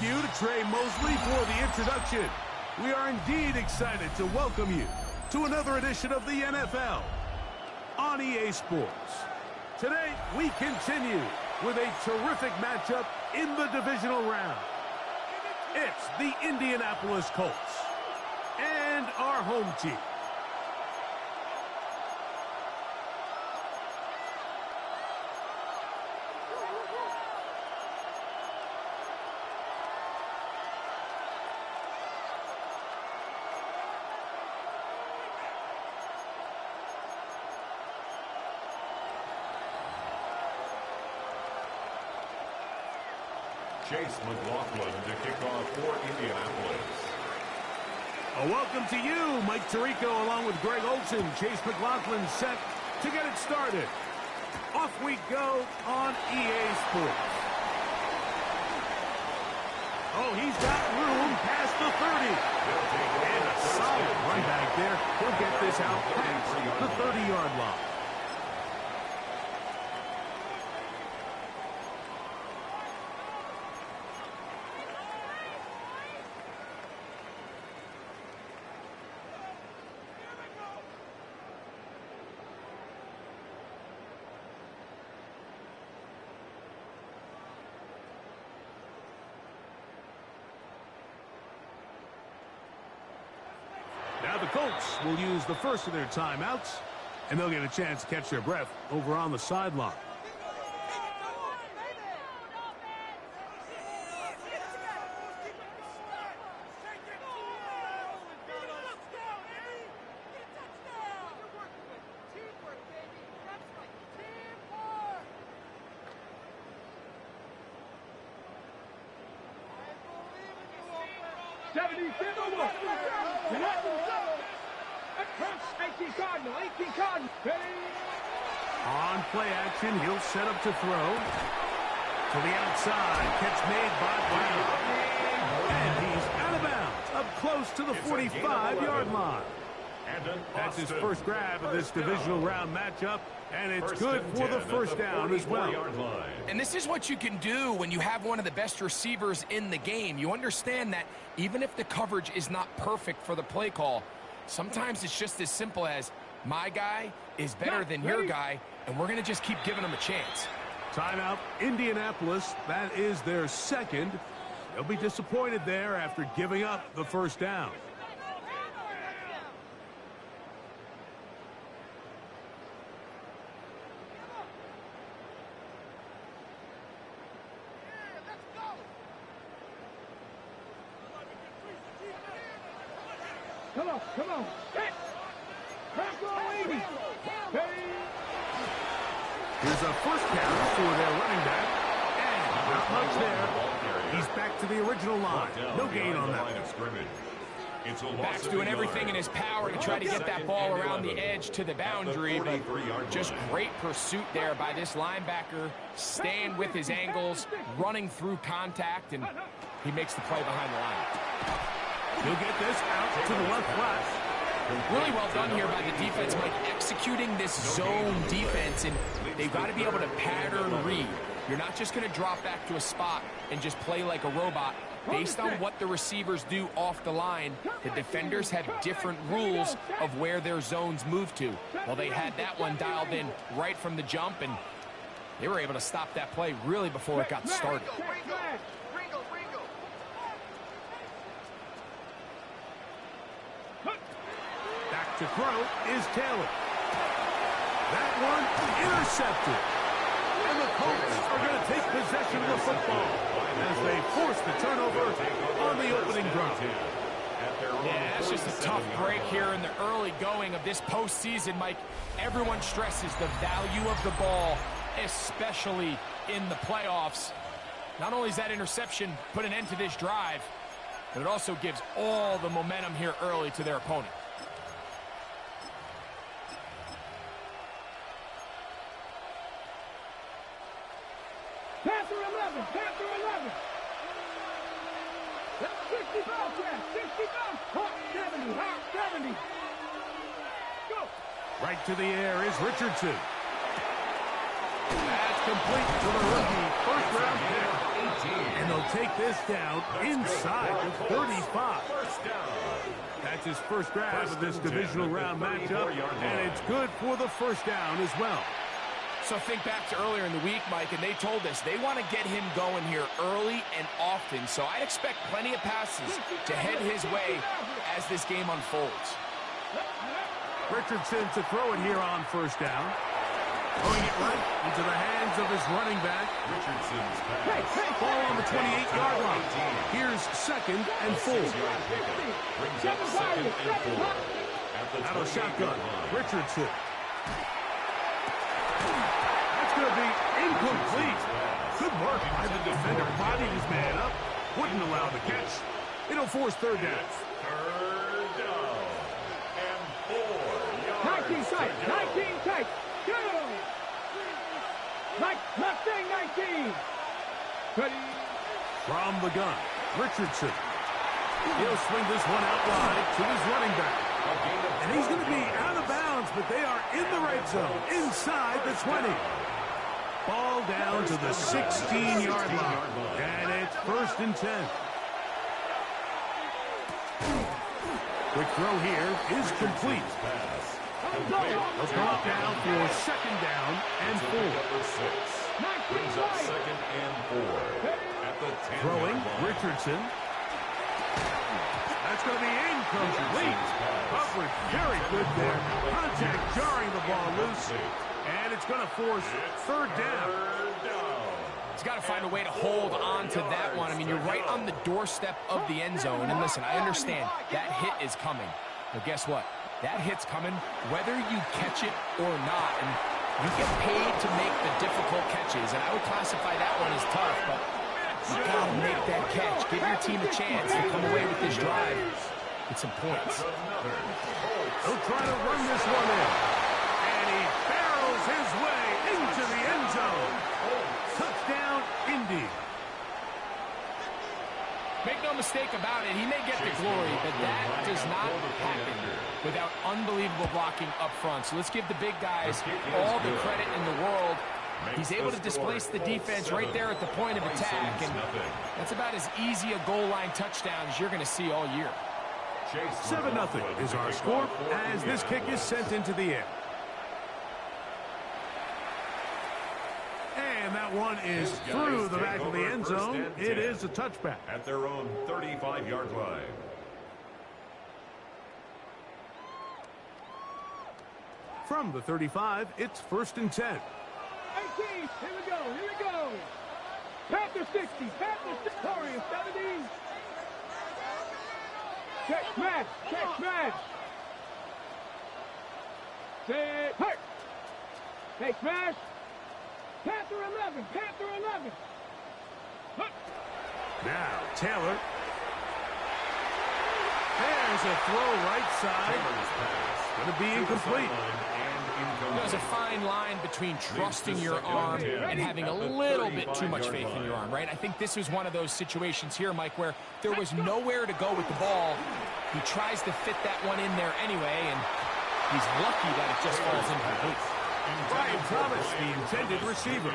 you to Trey Mosley for the introduction. We are indeed excited to welcome you to another edition of the NFL on EA Sports. Today, we continue with a terrific matchup in the divisional round. It's the Indianapolis Colts and our home team. Chase McLaughlin to kick off for Indianapolis. A welcome to you, Mike Tirico, along with Greg Olson. Chase McLaughlin set to get it started. Off we go on EA Sports. Oh, he's got room past the 30. And a solid run back there. He'll get this out past the 30-yard line. Now the Colts will use the first of their timeouts, and they'll get a chance to catch their breath over on the sideline. On play action, he'll set up to throw. To the outside, catch made by Brown. And he's out of bounds, up close to the 45-yard line. That's his first grab of this divisional round matchup, and it's good for the first down as well. And this is what you can do when you have one of the best receivers in the game. You understand that even if the coverage is not perfect for the play call, sometimes it's just as simple as my guy is better than your guy, and we're going to just keep giving him a chance. Timeout, Indianapolis. That is their second. They'll be disappointed there after giving up the first down. Come on. Here's a first down for their running back. And not much there. He's back to the original line. No gain on that. Back's doing everything in his power to try to get that ball around the edge to the boundary, but just great pursuit there by this linebacker, staying with his angles, running through contact, and he makes the play behind the line. He'll get this out to the left flash. Really well done here by the defense, Mike, executing this zone defense, and they've got to be able to pattern read. You're not just going to drop back to a spot and just play like a robot. Based on what the receivers do off the line, the defenders have different rules of where their zones move to. Well, they had that one dialed in right from the jump, and they were able to stop that play really before it got started. Back to throw is Taylor. That one intercepted. And the Colts are going to take possession of the football as they force the turnover on the opening drive. Yeah, that's just a tough break here in the early going of this postseason, Mike. Everyone stresses the value of the ball, especially in the playoffs. Not only does that interception put an end to this drive, but it also gives all the momentum here early to their opponent. Passer 11. 65, 70. Go. Right to the air is Richardson. That's complete for the rookie. First round pick. And they'll take this down inside the 35. That's his first grab of this divisional round matchup, and it's good for the first down as well. So think back to earlier in the week, Mike, and they told us they want to get him going here early and often. So I'd expect plenty of passes to head his way as this game unfolds. Richardson to throw it here on first down. Throwing it right into the hands of his running back. Richardson's pass. Ball on the 28-yard line. Here's 2nd and 4. Brings up 2nd and 4. Out of shotgun. Richardson. That's going to be incomplete. Good work by the defender. Bodied his man up. Wouldn't allow the catch. It'll force third down. Third down. And 4 yards. 19 tight. 19 tight. Go! Mustang 19. Ready. From the gun, Richardson. He'll swing this one out wide to his running back. And he's going to be out of bounds, but they are in the red zone, inside the 20. Ball down to the 16-yard line. And it's 1st and 10. Quick throw here is complete. They'll come up now for 2nd down and 4. Brings up 2nd and 4. At the 10. Throwing, Richardson. That's going to be incomplete. Coverage very good there. Contact jarring the ball loose. And it's going to force third down. He's got to find a way to hold on to that one. I mean, you're right on the doorstep of the end zone. And listen, I understand that hit is coming. But guess what? That hit's coming whether you catch it or not. And you get paid to make the difficult catches. And I would classify that one as tough, but you got to make that catch. Give your team a chance to come away with this drive with some points. He'll try to run this one in. And he barrels his way into the end zone. Touchdown, Indy. Make no mistake about it, he may get the glory, but that does not happen without unbelievable blocking up front. So let's give the big guys all the credit in the world. He's able to displace the defense right there at the point of attack, and that's about as easy a goal line touchdown as you're going to see all year. 7-0 is our score as this kick is sent into the air. And that one is through the back of the end zone. It is a touchback. At their own 35-yard line. From the 35, it's 1st and 10. 18. Here we go. Here we go. Panther 60. Panther Victoria 70. Check smash. Check smash. Set. Hurt. Take smash. Panther 11. Panther 11. Hut. Now, Taylor. There's a throw right side. Going to be incomplete. There's a fine line between trusting your arm and having a little bit too much faith in your arm, right? I think this was one of those situations here, Mike, where there was nowhere to go with the ball. He tries to fit that one in there anyway, and he's lucky that it just falls incomplete. Brian Thomas, the intended receiver.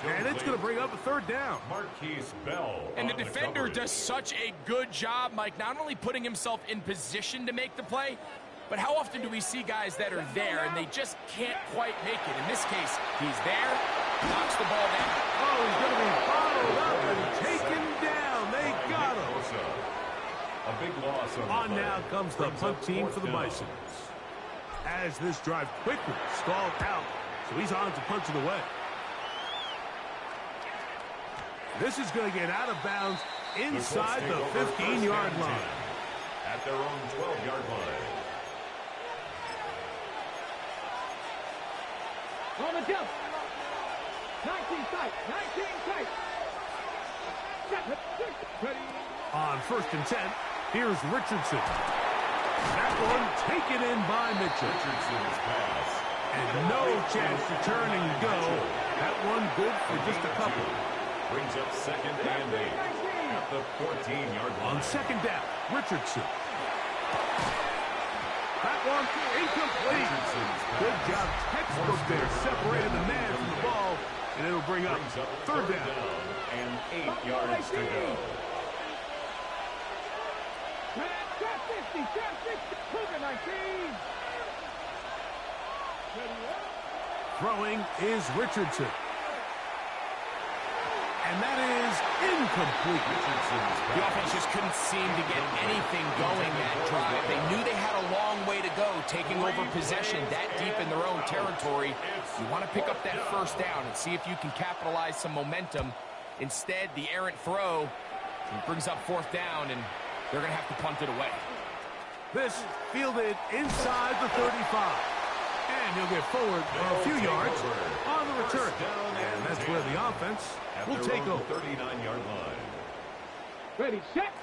And it's going to bring up a third down. Marquise Bell. And the defender does such a good job, Mike, not only putting himself in position to make the play, but how often do we see guys that are there and they just can't quite make it? In this case, he's there, knocks the ball down. Oh, he's going to be followed up and taken down. They got him. A big loss on now comes the punt team for the Bisons. As this drive quickly stalled out, so he's on to punch it away. This is going to get out of bounds inside the 15-yard line. At their own 12-yard line. On the jump. 19 tight. 19 tight. Ready. On 1st and 10, here's Richardson. That one taken in by Mitchell. Richardson's pass. And no chance to turn and go. That one good for just a couple. Brings up 2nd and 8 at the 14-yard line. On 2nd down, Richardson. That one incomplete. Good job. Textbook there. Separated the man from the ball. And it'll bring up third down. And 8 yards to go. Trap 50, trap 60, Cougar 19. Throwing is Richardson. And that is incomplete. The offense just couldn't seem to get anything going that drive. They knew they had a long way to go, taking over possession that deep in their own territory. You want to pick up that first down and see if you can capitalize some momentum. Instead, the errant throw brings up fourth down, and they're going to have to punt it away. This fielded inside the 35. And he'll get forward for a few yards on the return. And that's where the offense will take over. 39-yard line. Ready, set.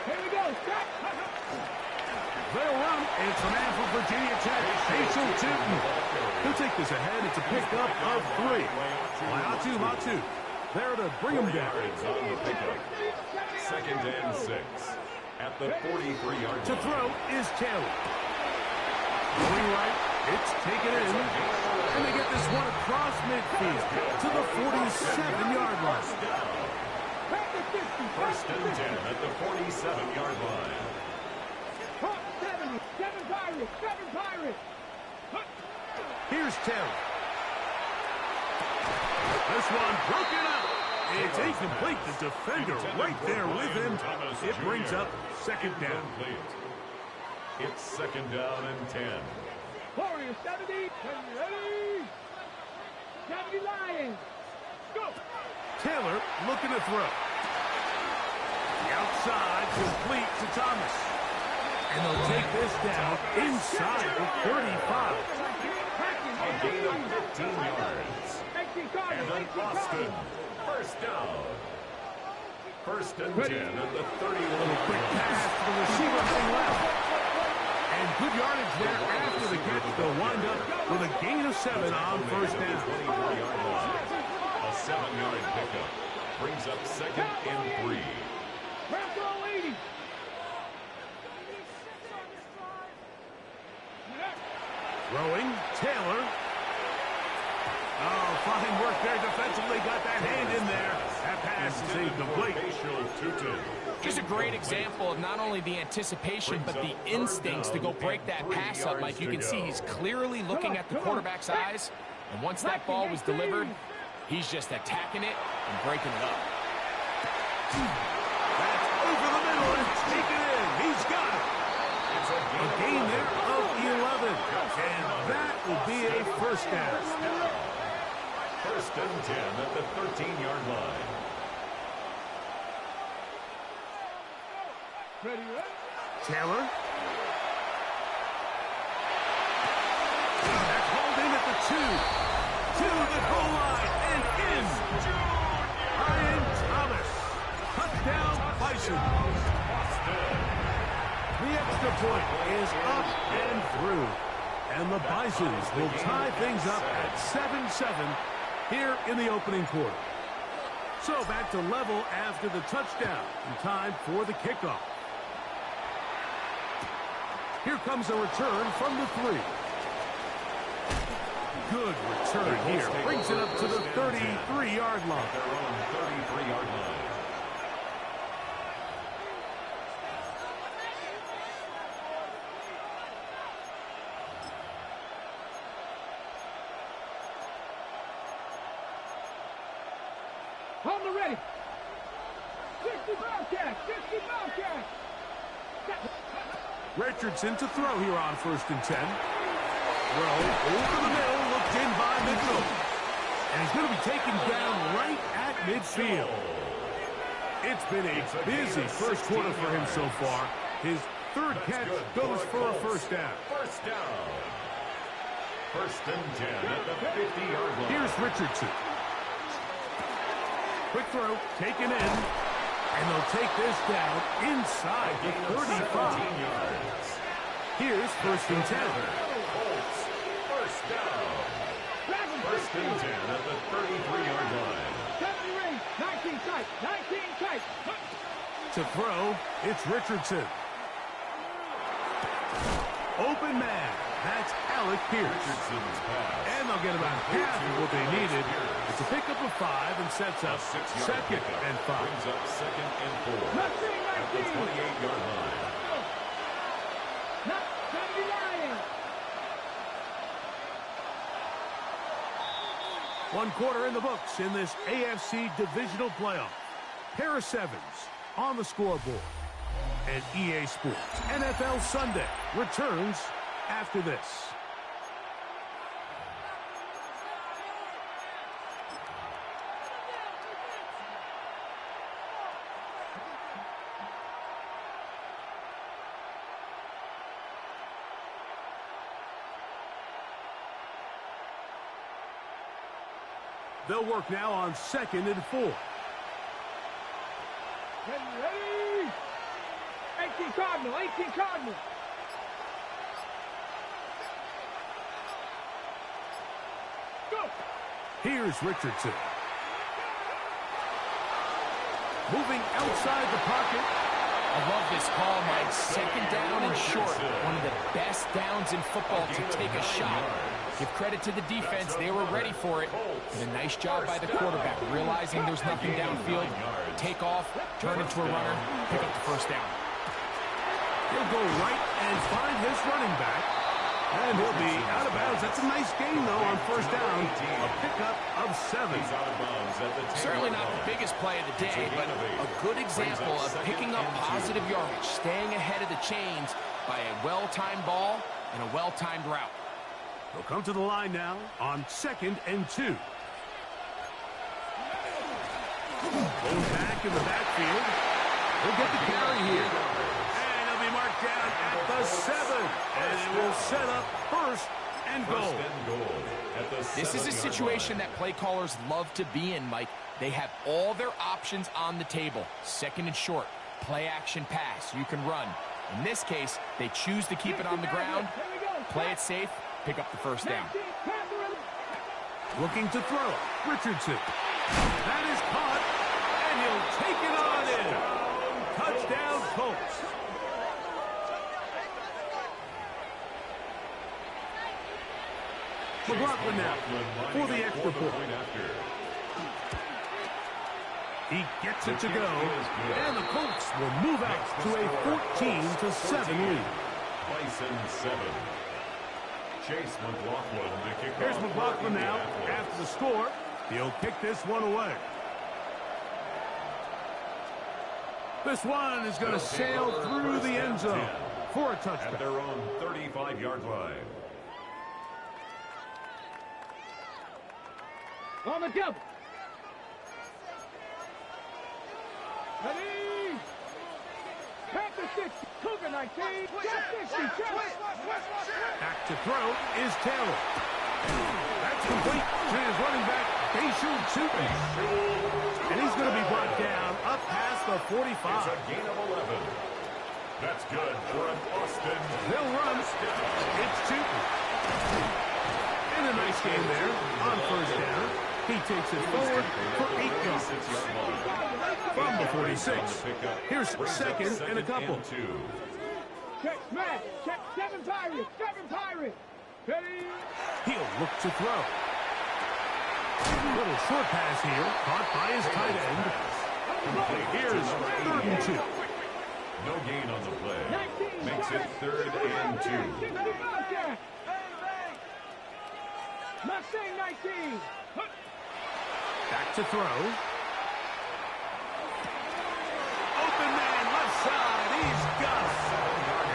Here we go, set. They'll run. It's a man from Virginia Tech, Rachel Tootin. He'll take this ahead. It's a pickup of 3. Latu there to bring him down. Second and 6. At the 43-yard line. To throw is Taylor. Going right, it's taken in. And they get this one across midfield to the 47-yard line. First and 10 at the 47-yard line. 7 Pirates. Here's Taylor. This one broken up. It's incomplete. The defender right there with him. It brings up second down. It's second down and 10. Warriors 70. Ready? 70 Lions. Go. Taylor looking to throw. The outside complete to Thomas. And they'll take this down inside the 35. A gain of 15 yards. And then Boston. First down. First and 10 at the 31. Quick pass to the receiver on the left. And good yardage there after the catch. They'll wind up with a gain of 7 on first down. 24-yard line. A 7-yard pickup. Brings up second and 3. Throwing, Taylor. Oh, fine work there defensively. Got that hand in there. That pass is incomplete. Just a great example of not only the anticipation, but the instincts to go break that pass up, Mike. You can see he's clearly looking at the quarterback's eyes. And once that ball was delivered, he's just attacking it and breaking it up. That's over the middle and taken in. He's got it. A gain there of 11. And that will be a first down. First and 10 at the 13-yard line. Ready? Taylor. That's hauled in at the 2. To the goal line and in. Ryan Thomas. Touchdown, Bison. The extra point is up and through. And the Bisons will tie things up at 7-7 here in the opening quarter. So back to level after the touchdown. And time for the kickoff. Here comes a return from the 3. Good return here. Brings it up to the 33-yard line. Their own 33-yard line. On the ready. 60 Bobcats. 60 Bobcats. Richardson to throw here on first and 10. Throw over the middle, looked in by Mitchell. And he's going to be taken down right at midfield. It's been a busy first quarter for him so far. His third catch goes for a first down. First down. First and 10 at the 50-yard line. Here's Richardson. Quick throw, taken in. And they'll take this down inside the 35. Here's first and 10. Colts, first down. First and 10 at the 33-yard line. 19 tight, 19 tight. To throw, it's Richardson. Open man. That's Alec Pierce. Richardson's pass. And they'll get about half of what they needed It's a pickup of 5 and sets up second and 5. Brings up second and 4 at the 28-yard line. Not 79. 1 quarter in the books in this AFC Divisional playoff. Pair of 7s on the scoreboard. And EA Sports NFL Sunday returns after this. They'll work now on 2nd and 4. Ready? 18 Cardinal, 18 Cardinal. Go. Here's Richardson. Moving outside the pocket. I love this call, Mike. 2nd down and short. One of the best downs in football to take a shot. Give credit to the defense. They were ready for it. And a nice job by the quarterback, realizing there's nothing downfield. Take off, turn into a runner, pick up the first down. He'll go right and find his running back. And he'll be out of bounds. That's a nice gain, though, on first down. A pickup of 7. Certainly not the biggest play of the day, but a good example of picking up positive yardage, staying ahead of the chains by a well-timed ball and a well-timed route. They'll come to the line now on 2nd and 2. Goes back in the backfield. He'll get the carry here. And he'll be marked down at the 7. And it will set up 1st and goal. This is a situation that play callers love to be in, Mike. They have all their options on the table. 2nd and short, play action pass. You can run. In this case, they choose to keep it on the ground, play it safe, pick up the first down. Looking to throw. Richardson. That is caught. And he'll take it on in. Touchdown, Colts. McLaughlin now for the extra point. He gets it to go. And the Colts will move out to a 14-7 lead. Bisons 7. Chase McLaughlin to kick Here's off. McLaughlin now after the score. He'll kick this one away. This one is going to sail through the end zone for a touchdown. At their own 35-yard line. On the double. Ready? Panther 60. Cougar 19. Jet 60. Back to throw is Taylor. That's complete to his running back, Bisons. And he's going to be brought down up past the 45. It's a gain of 11. That's good for an Austin. They'll run. It's Tootin. And a nice game there on first down. He takes it forward for 8 yards. From the 46. Here's 2nd and a couple. Check smash. Check 7 Pirates. 7 Pirates. Ready? He'll look to throw. Little short pass here, caught by his tight end. Here's 3rd and 2. No gain on the play. Makes it 3rd and 2. Mustang 19. Back to throw. Open man, left side. He's got it.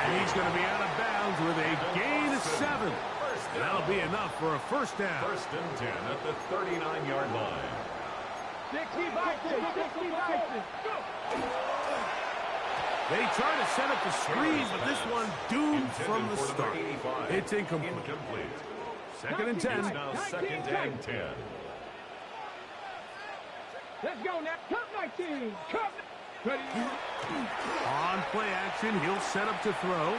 And he's going to be out of bounds with a gain of 7. That'll be enough for a first down. 1st and 10 at the 39-yard line. 60 Bisons. They try to set up the screen, but this one doomed from the start. It's incomplete. 2nd and 10. It's now 2nd and 10. Let's go now. Cup 19. Cup. Ready? On play action, he'll set up to throw.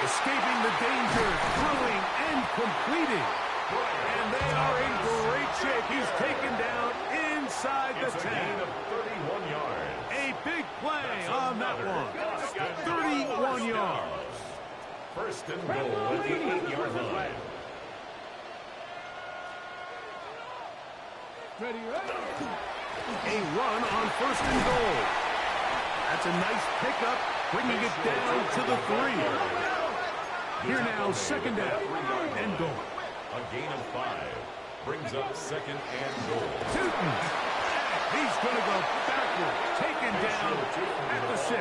Escaping the danger, throwing and completing. And they are in great shape. He's taken down inside the 10. It's a gain of 31 yards. A big play on that one. 31 yards. 1st and goal at the 8-yard line. Ready, ready. A run on first and goal. That's a nice pickup, bringing it down to the 3. Here now, second down and goal. A gain of 5 brings up second and goal. Tootin. He's going to go backward, taken down at the 6.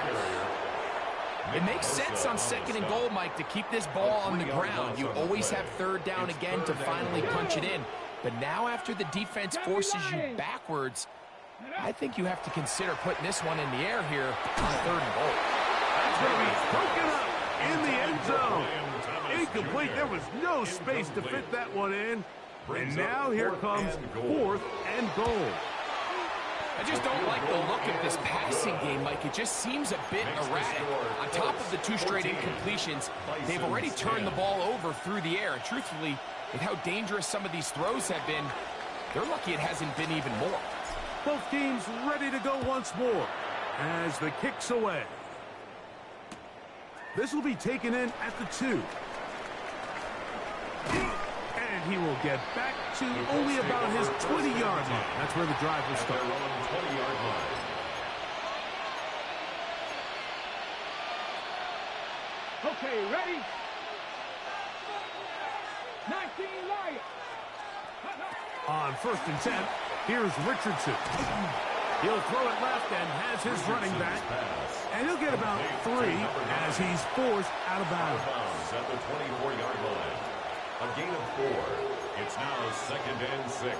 It makes sense on second and goal, Mike, to keep this ball on the ground. You always have third down again to finally punch it in. But now after the defense forces you backwards, I think you have to consider putting this one in the air here on third and goal. That's where he's broken up in the end zone. Incomplete. There was no space to fit that one in. And now here comes fourth and goal. I just don't like the look of this passing game, Mike. It just seems a bit erratic. On top of the 2 straight incompletions, they've already turned the ball over through the air. And truthfully, with how dangerous some of these throws have been, they're lucky it hasn't been even more. Both teams ready to go once more as the kick's away. This will be taken in at the 2. And he will get back to only about his 20-yard line. That's where the drive will start. 20-yard line. Okay, ready? 19 Lions. On first and 10, here's Richardson. He'll throw it left and has his running back. And he'll get about 3 as he's forced out of bounds. At the 24-yard line. A gain of 4. It's now second and 6.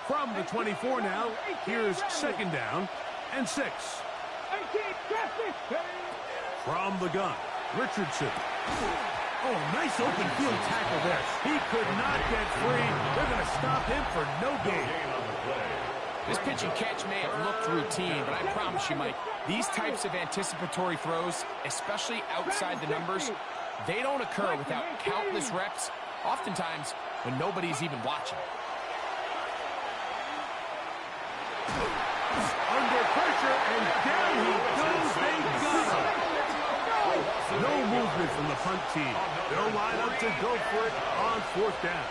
From the 24 now, here's second down and 6. From the gun, Richardson. Oh, nice open field tackle there. He could not get free. They're going to stop him for no gain. This pitch and catch may have looked routine, but I promise you, Mike, these types of anticipatory throws, especially outside the numbers, they don't occur without countless reps, oftentimes when nobody's even watching. Under pressure, and down he goes. They got him. No movement from the punt team. They'll line up to go for it on fourth down.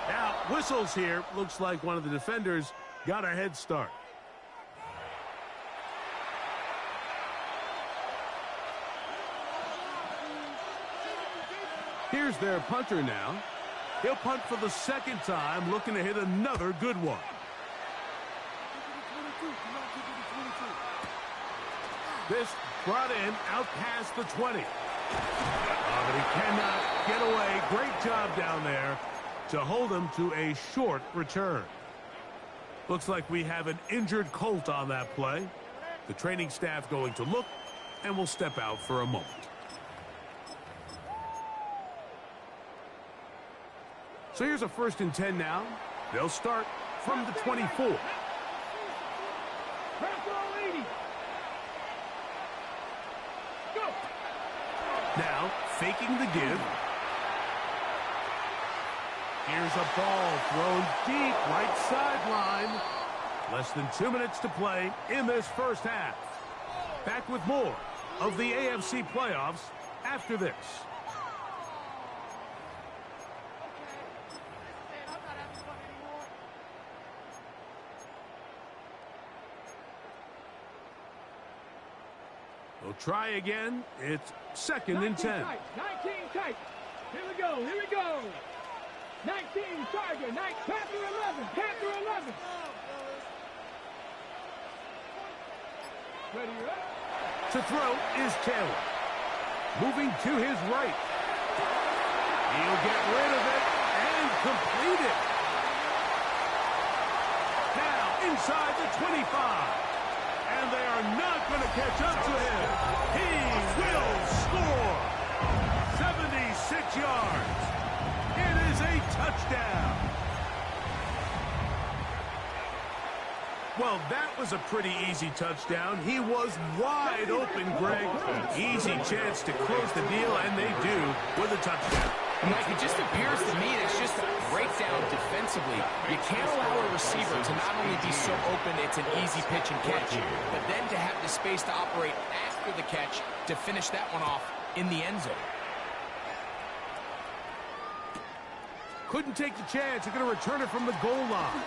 Now, whistles here. Looks like one of the defenders got a head start. Here's their punter now. He'll punt for the second time, looking to hit another good one. This brought in out past the 20. But he cannot get away. Great job down there to hold him to a short return. Looks like we have an injured Colt on that play. The training staff going to look and will step out for a moment. So here's a first and 10 now. They'll start from the 24. Now, faking the give. Here's a ball thrown deep right sideline. Less than 2 minutes to play in this first half. Back with more of the AFC playoffs after this. We'll try again. It's second and 10. 19 tight. Here we go. Here we go. 19 Tiger. Panther 11. Panther 11. Ready, ready. To throw is Taylor. Moving to his right. He'll get rid of it and complete it. Now inside the 25. And they are not going to catch up to him. He will score. 76 yards. It is a touchdown. Well, that was a pretty easy touchdown. He was wide open, Greg. Easy chance to close the deal, and they do with a touchdown. Mike, it just appears to me that's just a breakdown defensively. You can't allow a receiver to not only be so open it's an easy pitch and catch, but then to have the space to operate after the catch to finish that one off in the end zone. Couldn't take the chance. They're going to return it from the goal line.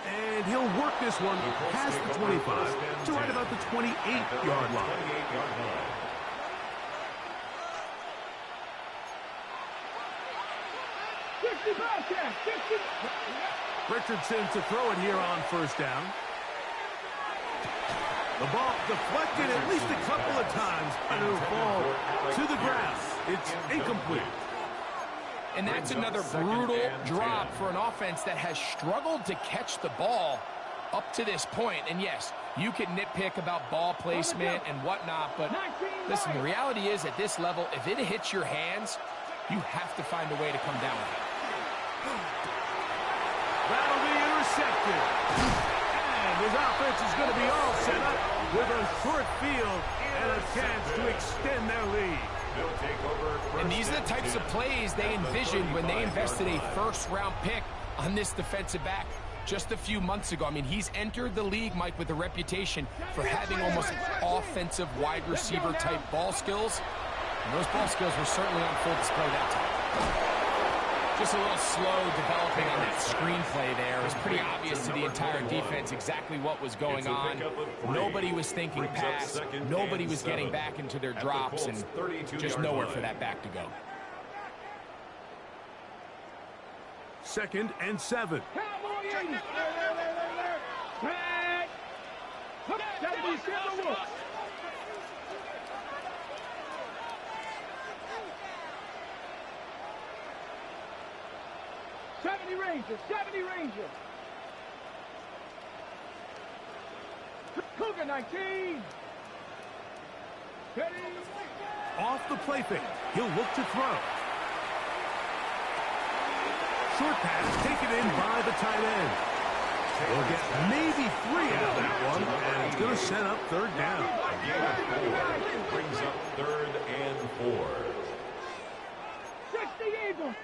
And he'll work this one past the 25 to right about the 28-yard line. Richardson to throw it here on first down. The ball deflected at least a couple of times, and it'll fall to the ground. It's incomplete. And that's another brutal drop for an offense that has struggled to catch the ball up to this point. And yes, you can nitpick about ball placement and whatnot, but listen, the reality is at this level, if it hits your hands, you have to find a way to come down with it. That'll be intercepted. And his offense is going to be all set up with a short field and a chance to extend their lead. And these are the types of plays they envisioned when they invested a first-round pick on this defensive back just a few months ago. I mean, he's entered the league, Mike, with a reputation for having almost offensive wide receiver type ball skills. And those ball skills were certainly on full display that time. Just a little slow developing on that screenplay there. It was pretty obvious to the entire defense exactly what was going on. Nobody was thinking pass. Nobody was getting back into their drops, and just nowhere for that back to go. 2nd and 7. Seventy Rangers. Cougar 19. Off the play fake. He'll look to throw. Short pass taken in by the tight end. He'll get maybe 3 out of that one, and it's going to set up 3rd down. A gain of 4 brings up 3rd and 4. 60 Eagles.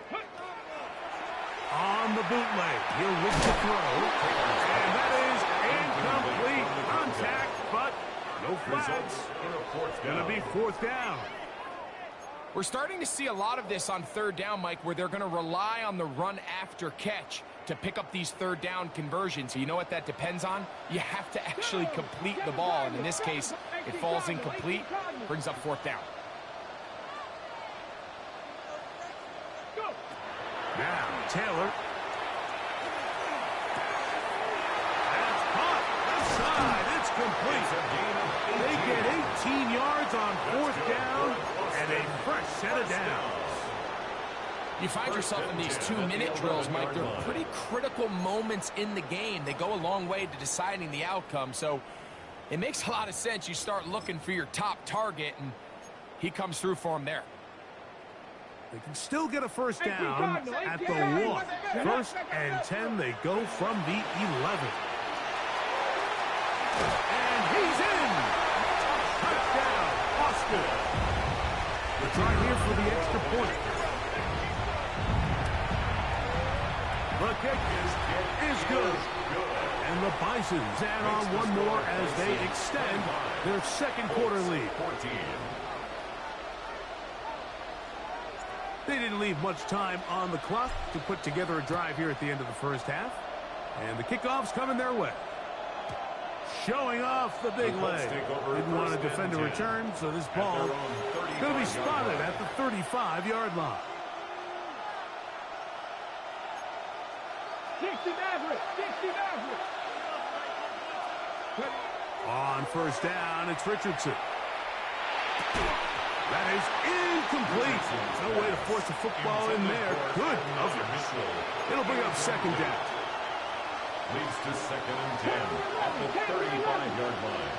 On the bootleg, he'll look to throw, and that is incomplete contact, but no flags. Going to be 4th down. We're starting to see a lot of this on 3rd down, Mike, where they're going to rely on the run after catch to pick up these 3rd down conversions. So you know what that depends on? You have to actually complete the ball, and in this case, it falls incomplete, brings up 4th down. Now, Taylor. That's caught. Left side. It's complete. They get 18 yards on 4th down and a fresh set of downs. You find yourself in these 2-minute drills, Mike. They're pretty critical moments in the game. They go a long way to deciding the outcome. So it makes a lot of sense. You start looking for your top target, and he comes through for him there. They can still get a first down at the 1. 1st and 10, they go from the 11. And he's in! Touchdown, Austin. The try here for the extra point. The kick is good. And the Bisons add on one more as they extend their 2nd quarter lead. They didn't leave much time on the clock to put together a drive here at the end of the 1st half. And the kickoff's coming their way. Showing off the big leg. Didn't want to defend a return, so this ball going to be spotted at the 35-yard line. 60 Mavericks. On 1st down, it's Richardson. That is incomplete. No way to force a football in there. Good coverage. It'll bring up 2nd down. Leads to 2nd and 10 at the 35-yard line.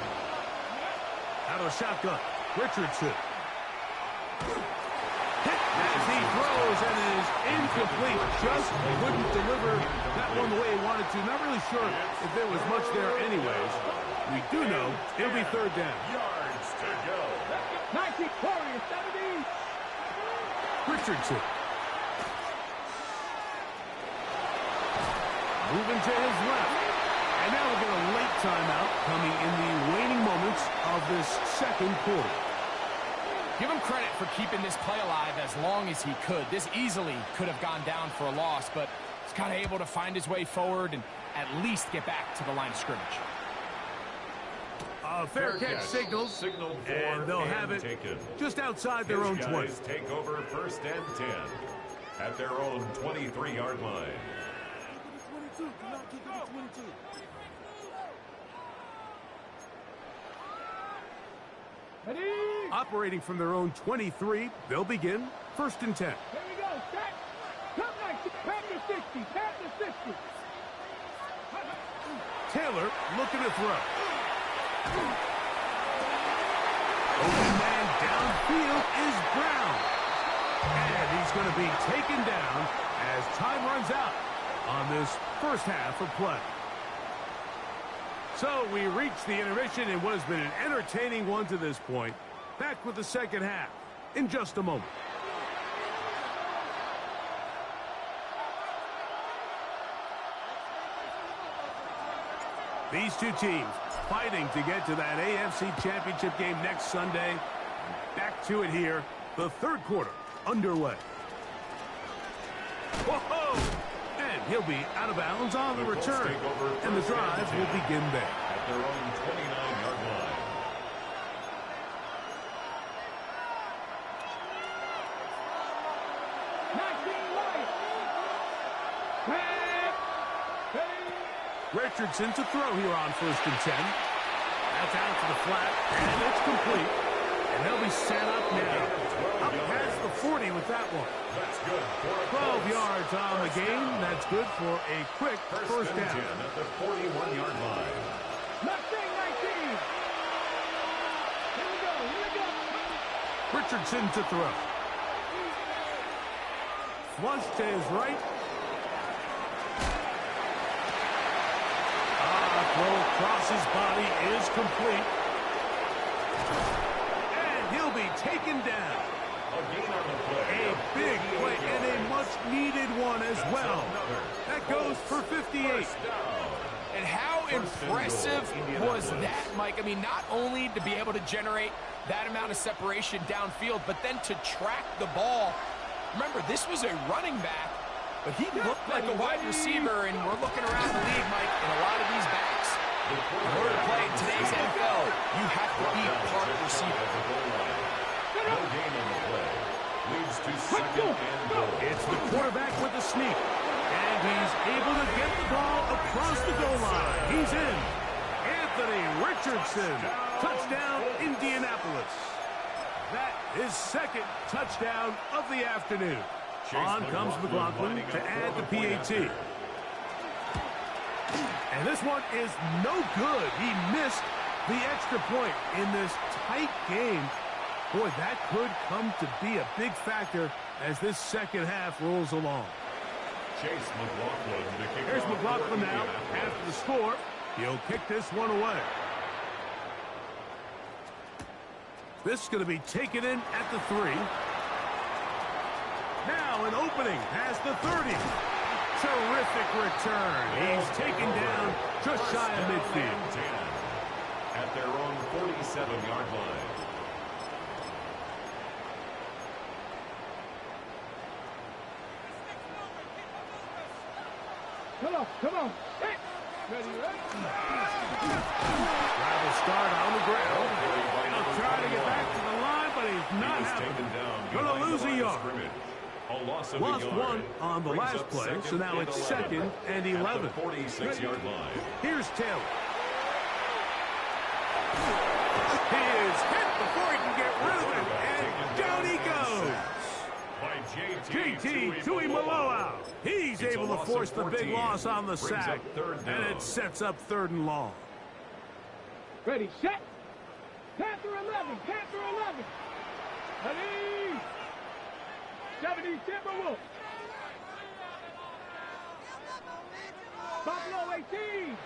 Out of the shotgun, Richardson. Hit as he throws and is incomplete. Just couldn't deliver that one the way he wanted to. Not really sure if there was much there anyways. We do know it'll be 3rd down. Yards to go. 19 Warriors, 70. Richardson. Moving to his left. And now we'll get a late timeout coming in the waning moments of this second quarter. Give him credit for keeping this play alive as long as he could. This easily could have gone down for a loss, but he's kind of able to find his way forward and at least get back to the line of scrimmage. Fair catch signaled, and they'll have it taken. just outside their own 20. Take over 1st and 10 at their own 23-yard line. Ready? Operating from their own 23, they'll begin 1st and 10. Here we go. Set. Come next. Pat the 60. Pat the 60. Taylor looking to throw. Open man downfield is Brown. And he's going to be taken down as time runs out on this first half of play. So we reach the intermission in what has been an entertaining one to this point. Back with the second half in just a moment. These two teams fighting to get to that AFC Championship game next Sunday. Back to it here, the third quarter underway. Whoa! And he'll be out of bounds on the return. And the drive will begin there. At their own 29-yard line. Richardson to throw here on 1st and 10. That's out to the flat, and it's complete. And they'll be set up now. Up past the 40 with that one. That's good. 12 yards on the game. That's good for a quick first down. At the 41-yard line. Mustang 19. Here we go. Here we go. Richardson to throw. Flush to his right. Throw across his body is complete. And he'll be taken down. A gain on the play. A big play and a much-needed one as well. That goes for 58. And how impressive was that, Mike? I mean, not only to be able to generate that amount of separation downfield, but then to track the ball. Remember, this was a running back, but he looked like a wide receiver, and we're looking around the league, Mike, and a lot of these backs, in order to play in today's NFL, you have to be a part receiver. No gain on the play. Leads to 2nd and goal. It's the quarterback with the sneak. And he's able to get the ball across the goal line. He's in. Anthony Richardson. Touchdown, Indianapolis. That is 2nd touchdown of the afternoon. On comes McLaughlin to add the PAT. And this one is no good. He missed the extra point in this tight game. Boy, that could come to be a big factor as this second half rolls along. Chase McLaughlin to kick Here's off McLaughlin for now after the score. He'll kick this one away. This is going to be taken in at the 3. Now an opening past the 30. Terrific return. He's taken down just shy of midfield. At their own 47-yard line. Come on. Hey. Ready, ready? Rival start on the ground. He'll try to get back to the line, but he's not happening. Going to lose a yard. Lost one on the last play, so now it's 2nd and 11. 46-yard line. Here's Taylor. He is hit before he can get rid of it, and down he goes. JT Tuimoloau. He's able to force the big loss on the sack, and it sets up 3rd and long. Ready, set. Panther 11. Panther 11. Ready. 70 Timberwolves. Buffalo 18.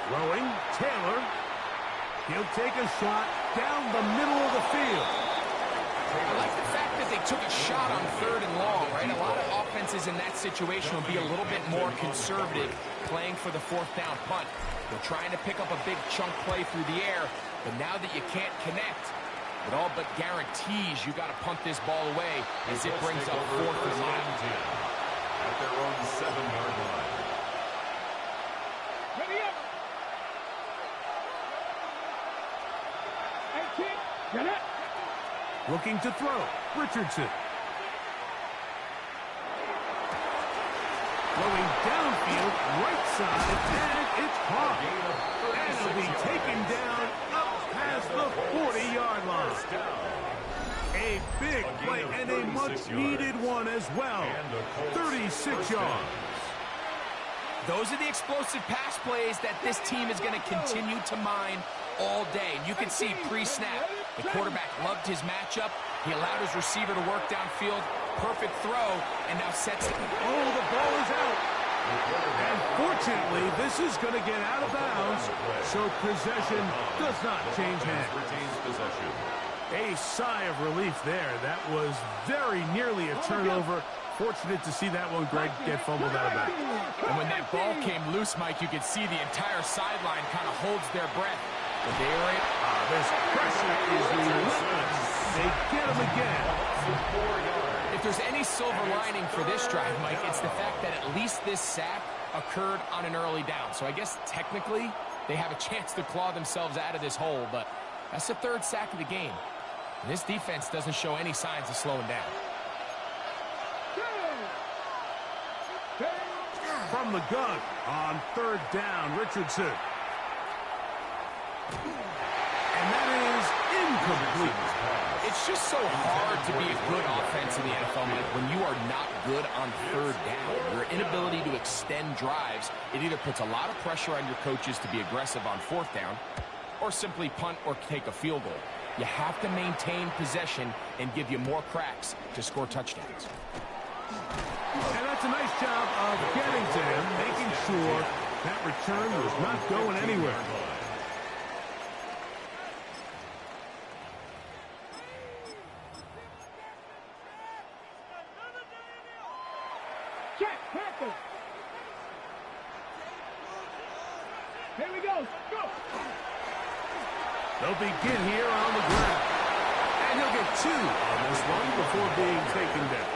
Throwing, Taylor. He'll take a shot down the middle of the field. I like the fact that they took a shot on 3rd and long, right? A lot of offenses in that situation will be a little bit more conservative, playing for the 4th down punt. They're trying to pick up a big chunk play through the air, but now that you can't connect, it all but guarantees you got to punt this ball away as it brings up 4th and long. At their own 7-yard line. Ready up. And kick. Get it. Looking to throw. Richardson. Throwing downfield, right side, and it's caught. And it'll be taken down up past the 40-yard line. A big play and a much-needed one as well. 36 yards. Those are the explosive pass plays that this team is going to continue to mine all day. And you can see pre-snap, the quarterback loved his matchup. He allowed his receiver to work downfield. Perfect throw, and now sets it. Oh, the ball is out. And fortunately, this is going to get out of bounds, so possession does not change hands. A sigh of relief there. That was very nearly a turnover. Fortunate to see that one, Greg, get fumbled out of bounds. And when that ball came loose, Mike, you could see the entire sideline kind of holds their breath. But they are in. This pressure is relentless. They get him again. If there's any silver lining for this drive, Mike, it's the fact that at least this sack occurred on an early down. So I guess technically they have a chance to claw themselves out of this hole, but that's the 3rd sack of the game. And this defense doesn't show any signs of slowing down. From the gun on 3rd down, Richardson. And that is incomplete. It's just so hard to be a good offense in the NFL, Mike, when you are not good on 3rd down. Your inability to extend drives, it either puts a lot of pressure on your coaches to be aggressive on 4th down or simply punt or take a field goal. You have to maintain possession and give you more cracks to score touchdowns. And that's a nice job of getting to him, making sure that return was not going anywhere. Check, Panther. Here we go. Go. They'll begin here on the ground. And he'll get 2 on this one before being taken down.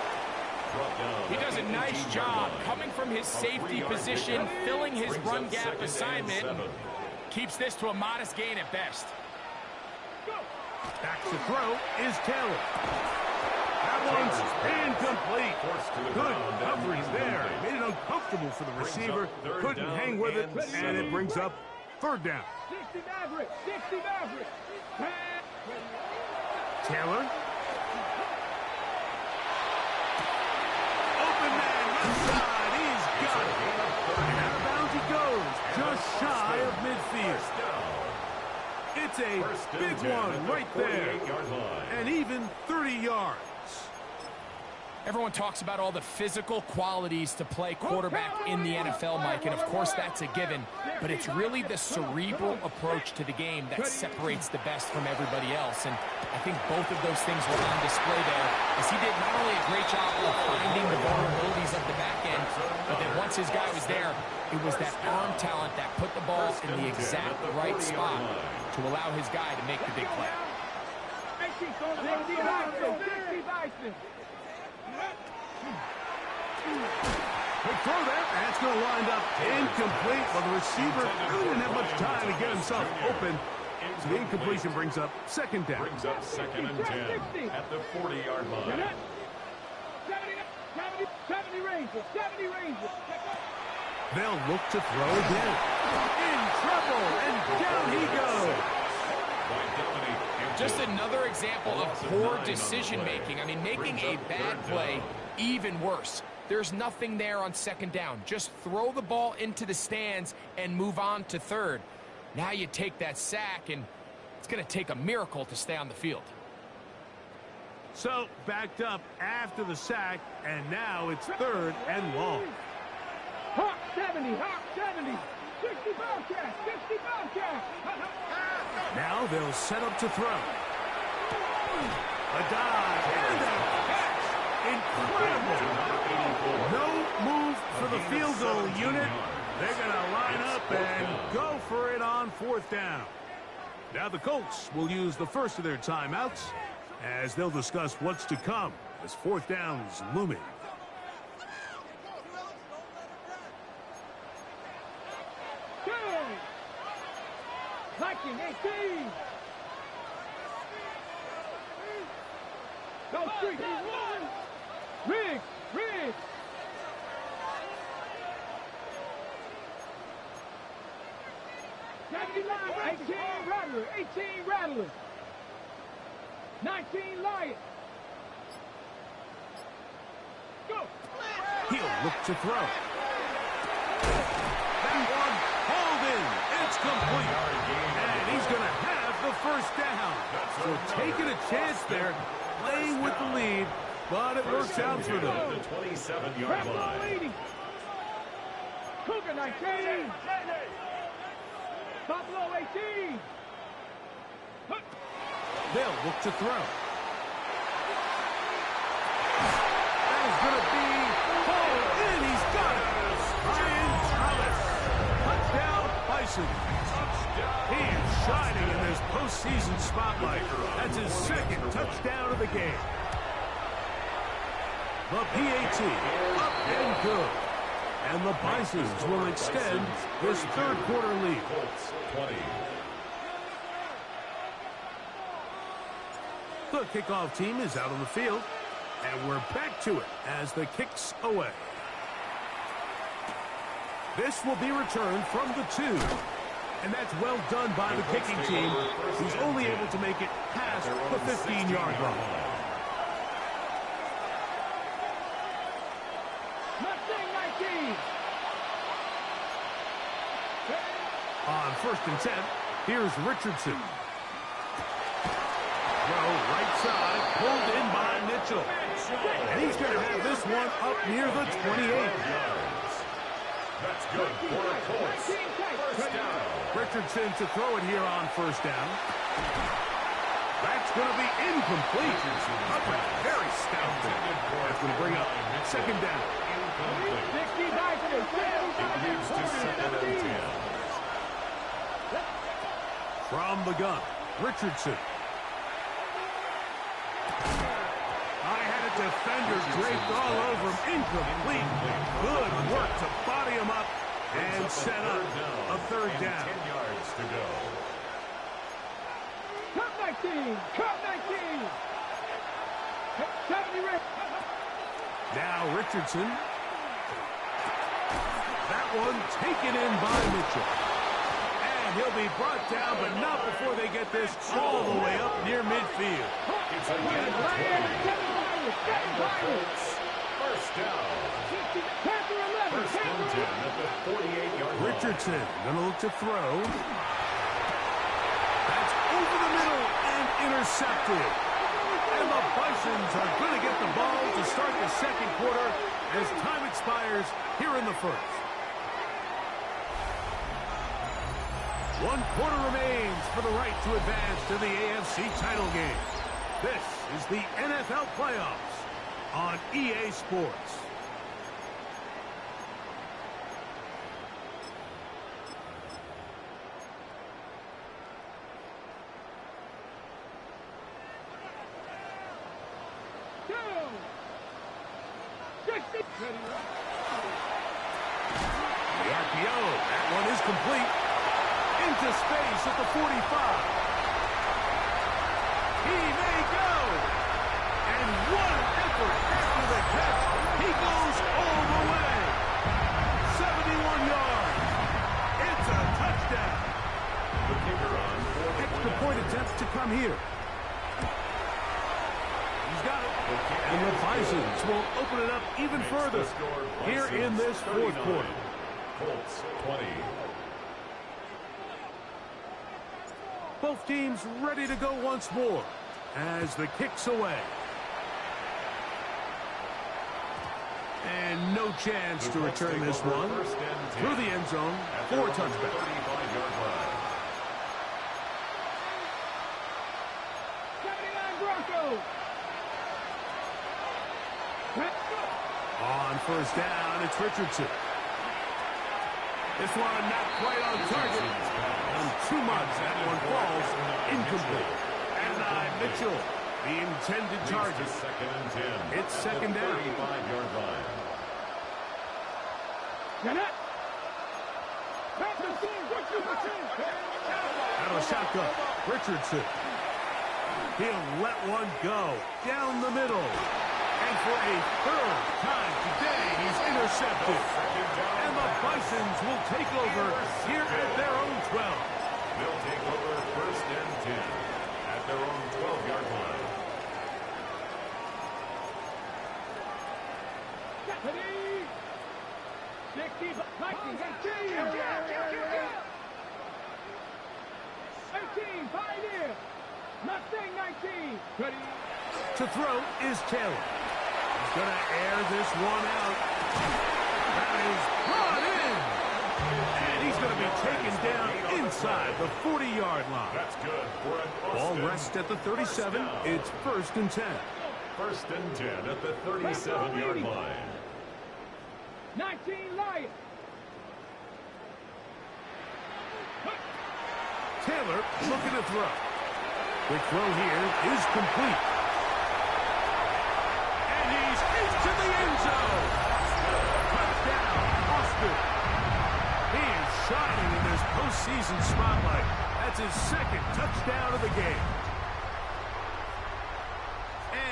He does a nice job coming from his safety position, filling his run gap assignment, and keeps this to a modest gain at best. Back to throw is Taylor. That one's incomplete. Good coverage there. Made it uncomfortable for the receiver. Couldn't hang with it, and it brings up 3rd down. 60 Maverick. 60 Maverick. Taylor. Open man, left side. He's got it. And out of bounds he goes, just shy of midfield. It's a big one right there. And even 30 yards. Everyone talks about all the physical qualities to play quarterback in the NFL, Mike, and of course that's a given, but it's really the cerebral approach to the game that separates the best from everybody else, and I think both of those things were on display there, as he did not only a great job of finding the vulnerabilities of the back end, but then once his guy was there, it was that arm talent that put the ball in the exact right spot to allow his guy to make the big play. Good throw there. That's going to wind up incomplete. Well, the receiver really didn't have much time to get himself open. So the incompletion brings up 2nd down. Brings up 2nd and 10 at the 40-yard line. 70 Rangers. 70 Rangers. They'll look to throw again. In trouble, and down he goes. Just another example of poor decision-making. I mean, making a bad play even worse. There's nothing there on 2nd down. Just throw the ball into the stands and move on to 3rd. Now you take that sack, and it's going to take a miracle to stay on the field. So, backed up after the sack, and now it's 3rd and long. Hawk 70, Hawk 70. 60 Bobcat, 60 Bobcat. Now they'll set up to throw. A dive and a catch. Incredible. No move for the field goal unit. They're going to line up and go for it on 4th down. Now the Colts will use the first of their timeouts as they'll discuss what's to come as 4th down is looming. Liking 18. Go street. Riggs. 18 Rattler. 19 Lion. Go. He'll look to throw. That one hauled in. It's complete. And he's going to have the first down. So taking a chance there, playing with the lead, but it works out for them. The 27-yard line. Cougar 19. Buffalo 18. They'll look to throw. That is going to be hauled in. He's got it. Ryan Thomas. Touchdown, Bison. He is shining in this postseason spotlight. That's his 2nd touchdown of the game. The PAT up and good. And the Bisons will extend this 3rd quarter lead. Colts 20. The kickoff team is out on the field, and we're back to it as the kick's away. This will be returned from the 2, and that's well done by the kicking team, who's only able to make it past the 15-yard line. On 1st and 10, here's Richardson. Throw right side, pulled in by Mitchell. And he's going to have this one up near the 28. That's good for the Colts. 1st down. Richardson to throw it here on 1st down. That's going to be incomplete. Up a very stout thing. That's going to bring up 2nd down. From the gun, Richardson. Defender draped all over him. Incomplete. Good work to body him up and set up a 3rd down. 10 yards to go. Cut 19. Now Richardson. That one taken in by Mitchell. And he'll be brought down, but not before they get this all the way up near midfield. It's a win. First down. First and 10 at the 48-yard line. Richardson going to look to throw. That's over the middle and intercepted. And the Bisons are going to get the ball to start the 2nd quarter as time expires here in the 1st. 1 quarter remains for the right to advance to the AFC title game. This is the NFL playoffs on EA Sports. The RPO, that one is complete. Into space at the 45. He may go. And what an effort after the catch. He goes all the way. 71 yards. It's a touchdown. The kicker on for the Extra point attempt to come here. He's got it. And the Bisons will open it up even further here in this 4th quarter. Colts 20. Both teams ready to go once more as the kick's away. And no chance to return this one through the end zone for a touchback. On first down, it's Richardson. This one not quite on target. Too much. That one falls incomplete. And Mitchell, the intended target. Second and 10. It's second down. 35-yard line. Out of shotgun, Richardson. He'll let one go down the middle. And for a third time today, he's intercepted. And the Bisons will take over here at their own 12. They'll take over first and 10 at their own 12-yard line. To throw is Taylor. He's going to air this one out. That is brought in. And he's going to be taken down inside the 40-yard line. That's good for an Ball Austin. rests at the 37. It's first and 10. First and 10 at the 37-yard line. 19 Lions. Taylor looking to throw. Quick throw here is complete. And he's into the end zone. Touchdown, Austin. He is shining in this postseason spotlight. That's his second touchdown of the game.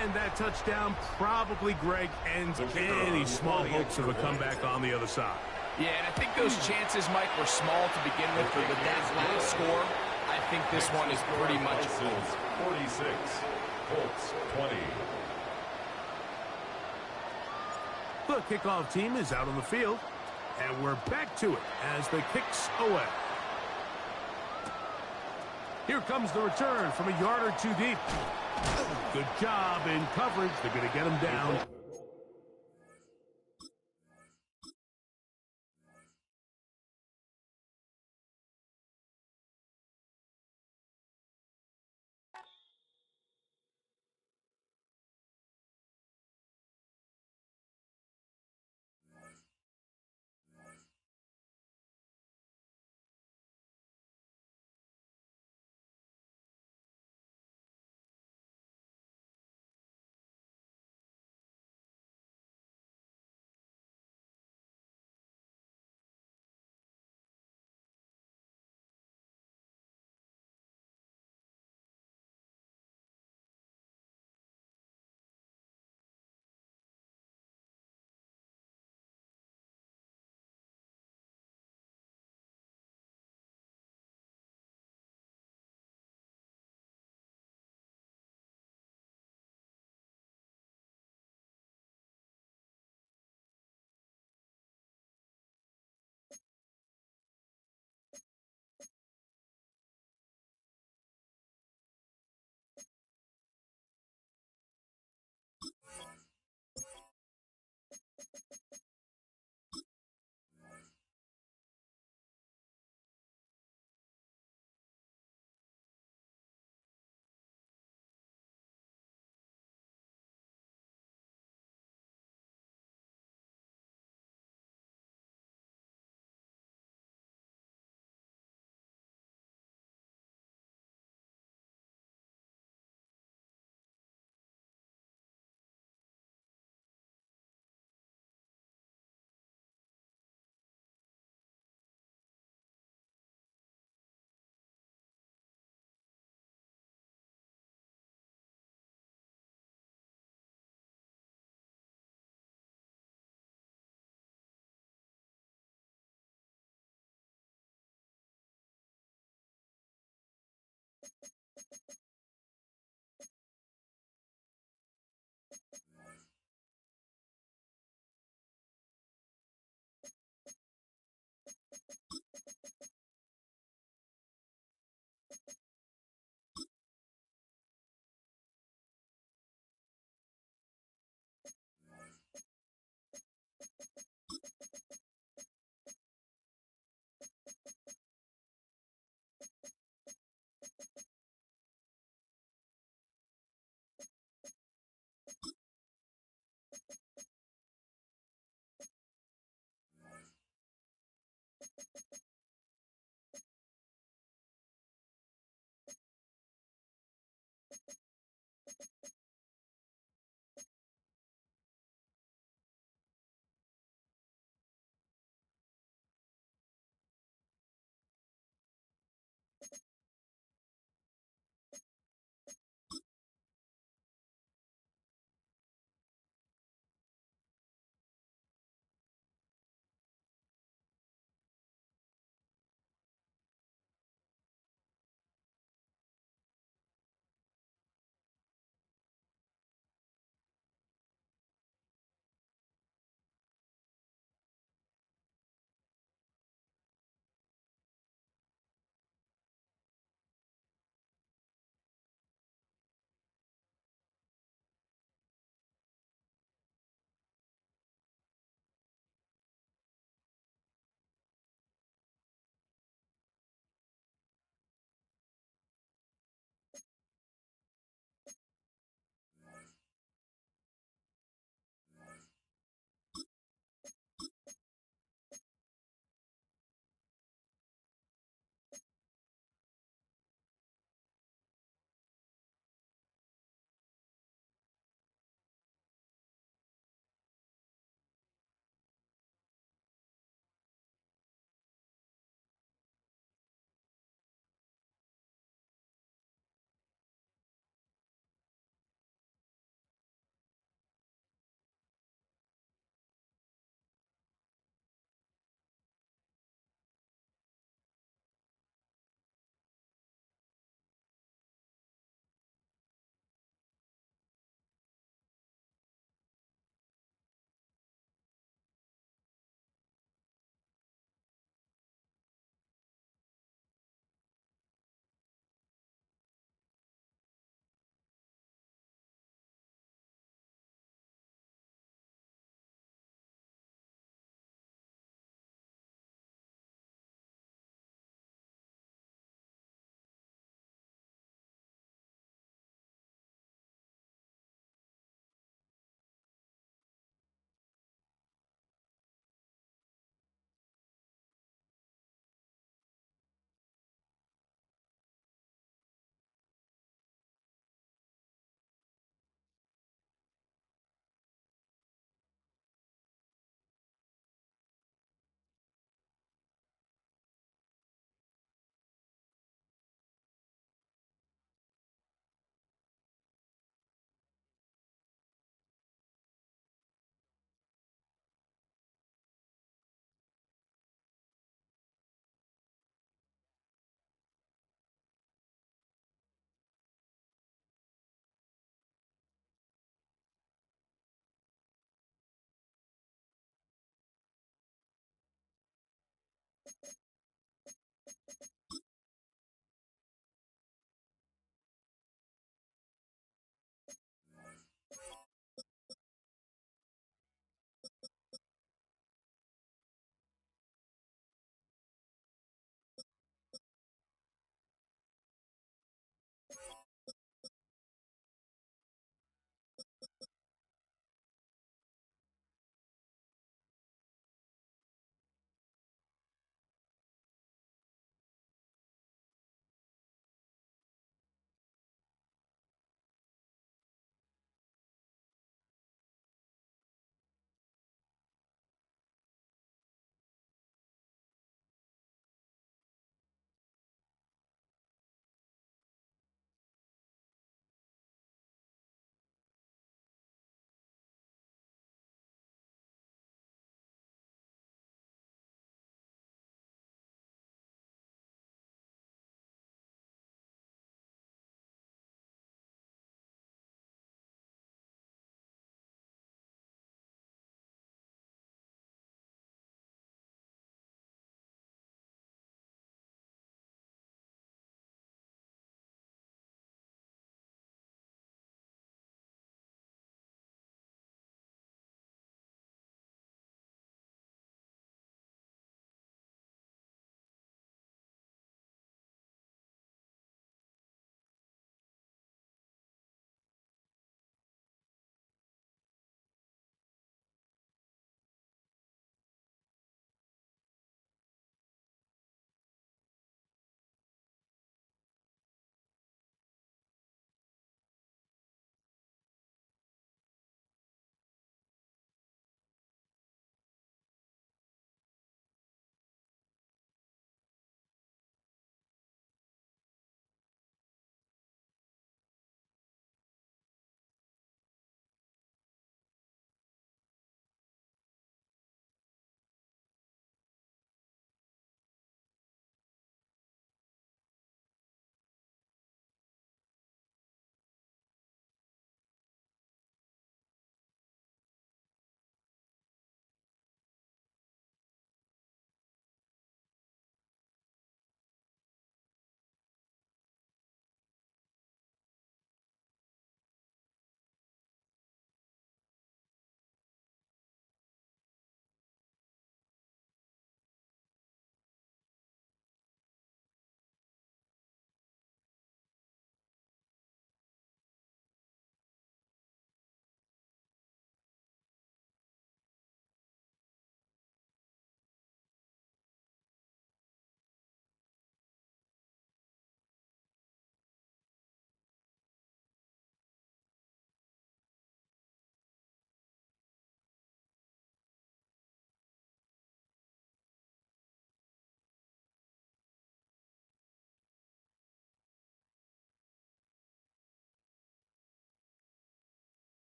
And that touchdown probably, Greg, ends any small hopes of a comeback on the other side. Yeah, and I think those chances, Mike, were small to begin with, but with that last score, I think this one is pretty much Bisons 46, Colts 20. The kickoff team is out on the field, and we're back to it as the kick's away. Here comes the return from a yard or two deep. Good job in coverage. They're going to get him down